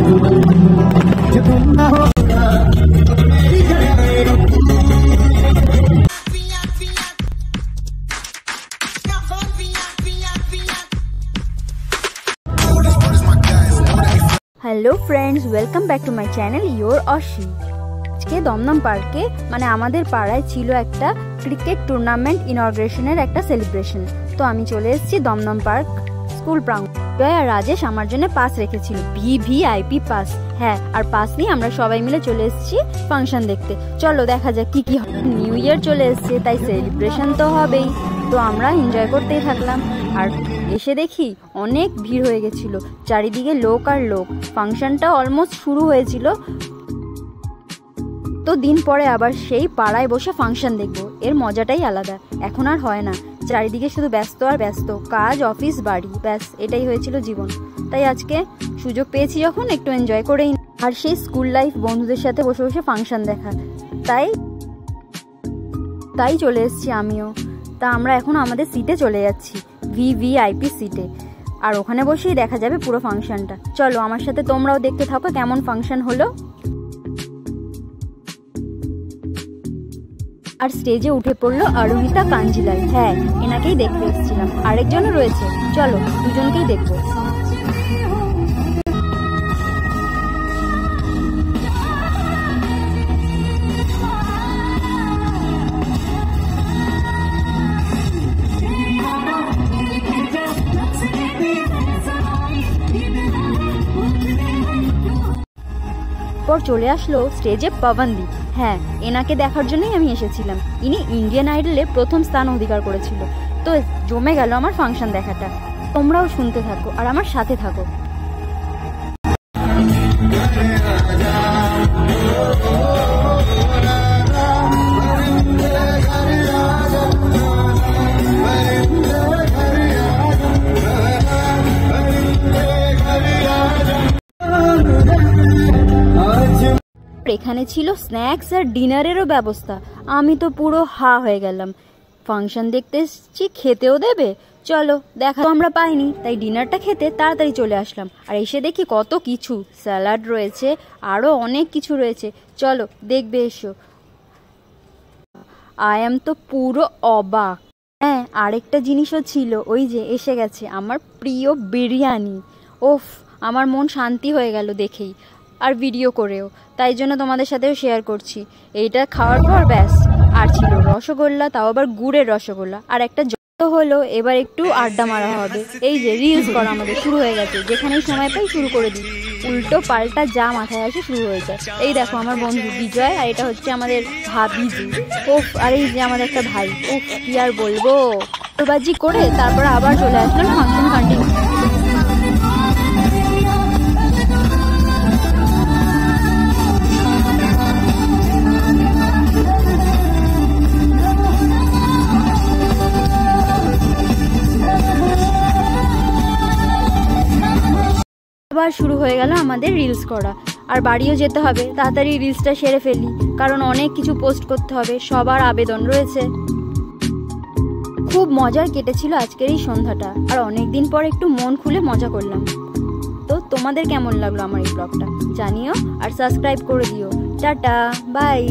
Hello friends, welcome back to my channel your अशी। আজকে দমদম পার্কে মানে আমাদের পাড়ায় ছিল একটা ক্রিকেট টুর্নামেন্ট ইনগ্রেশনের একটা সেলিব্রেশন। তো আমি চলে এসেছি দমদম পার্ক স্কুল প্রাঙ্গণ। জয় আর রাজেশ আমার জন্য পাস রেখেছিল, ভিভিআইপি পাস। হ্যাঁ, আর পাস নিয়ে আমরা সবাই মিলে চলে এসেছি ফাংশন দেখতে। চলো দেখা যাক কি কি হবে। নিউ ইয়ার চলে এসছে, তাই সেলিব্রেশন তো হবেই। তো আমরা এনজয় করতেই থাকলাম। আর এসে দেখি অনেক ভিড় হয়ে গেছিল, চারিদিকে লোক আর লোক। ফাংশনটা অলমোস্ট শুরু হয়েছিল, তো দিন পরে আবার সেই পাড়ায় বসে ফাংশন দেখবো, এর মজাটাই আলাদা। এখন আর হয় না, চারিদিকে শুধু ব্যস্ত আর ব্যস্ত, কাজ, অফিস, বাড়ি, ব্যাস এটাই হয়েছিল জীবন। তাই আজকে সুযোগ পেয়েছি যখন একটু এনজয় করেই। আর সেই স্কুল লাইফ বন্ধুদের সাথে বসে বসে ফাংশন দেখা, তাই চলে এসেছি আমিও। তা আমরা এখন আমাদের সিটে চলে যাচ্ছি, ভিভিআইপি সিটে। আর ওখানে বসেই দেখা যাবে পুরো ফাংশনটা। চলো আমার সাথে তোমরাও দেখতে থাকো কেমন ফাংশন হলো। আর স্টেজে উঠে পড়লো অরুণিতা কাঞ্জিলাল। হ্যাঁ, এনাকেই দেখতে এসেছিলাম। আরেকজনও রয়েছে, চলো দুজনকেই দেখবো। পর চলে আসলো স্টেজে পবনদীপ। হ্যাঁ, এনাকে দেখার জন্যই আমি এসেছিলাম। ইনি ইন্ডিয়ান আইডলে প্রথম স্থান অধিকার করেছিল। তো জমে গেল আমার ফাংশন দেখাটা। তোমরাও শুনতে থাকো আর আমার সাথে থাকো। এখানে ছিল স্ন্যাক্স আর ডিনারেরও ব্যবস্থা। আমি তো পুরো হা হয়ে গেলাম। ফাংশন দেখতে এসেছি, খেতেও দেবে? চলো, দেখা তো আমরা পাইনি, তাই ডিনারটা খেতে তাড়াতাড়ি চলে আসলাম। আর এসে দেখি কত কিছু, স্যালাড রয়েছে, আরও অনেক কিছু রয়েছে। চলো দেখবে, এসো। আই এম তো পুরো অবাক। হ্যাঁ, আরেকটা জিনিসও ছিল, ওই যে এসে গেছে আমার প্রিয় বিরিয়ানি। ওফ, আমার মন শান্তি হয়ে গেল দেখেই আর ভিডিও করেও। তাই জন্য তোমাদের সাথেও শেয়ার করছি। এইটা খাওয়ার পর ব্যাস। আর ছিল রসগোল্লা, তাও আবার গুড়ের রসগোল্লা। আর একটা যত হলো, এবার একটু আড্ডা মারা হবে। এই যে রিলস করা আমাদের শুরু হয়ে গেছে, যেখানেই সময় পাই শুরু করে দিই। উল্টো পাল্টা যা মাথায় আসে শুরু হয়ে যায়। এই দেখো আমার বন্ধু বিজয়, আর এটা হচ্ছে আমাদের ভাবিজি। ওফ, আর এই যে আমাদের একটা ভাই। ওফ, কি আর বলবো। বাজি করে তারপর আবার চলে আসলাম ফাংশন কন্টিনিউ। আবার শুরু হয়ে গেল আমাদের রিলস করা। আর বাড়িও যেতে হবে, তাড়াতাড়ি রিলসটা সেরে ফেলি, কারণ অনেক কিছু পোস্ট করতে হবে, সবার আবেদন রয়েছে। খুব মজার কেটেছিল আজকের এই সন্ধ্যাটা। আর অনেকদিন পর একটু মন খুলে মজা করলাম। তো তোমাদের কেমন লাগলো আমার এই ব্লগটা জানিও, আর সাবস্ক্রাইব করে দিও। Tata, by.